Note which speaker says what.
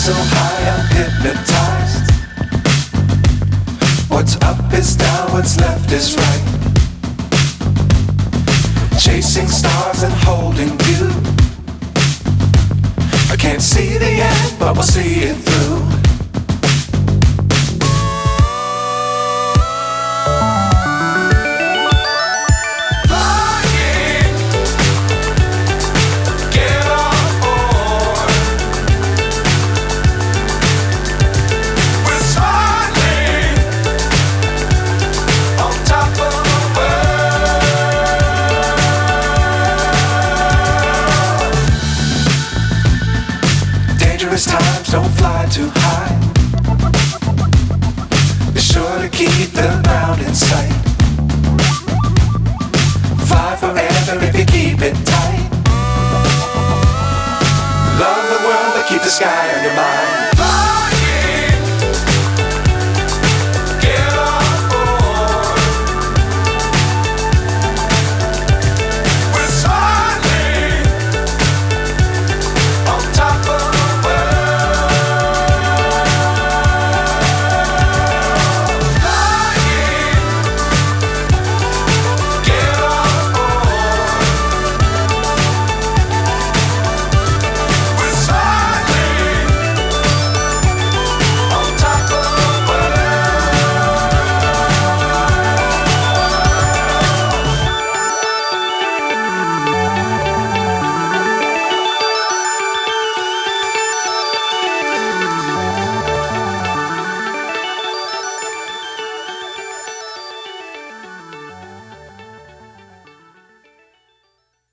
Speaker 1: so high I'm hypnotized. What's up is down, what's left is right. Chasing stars and holding you. I can't see the end, but we'll see it through. Times don't fly too high. Be sure to keep the ground in sight. Fly forever if you keep it tight. Love the world but keep the sky on your mind.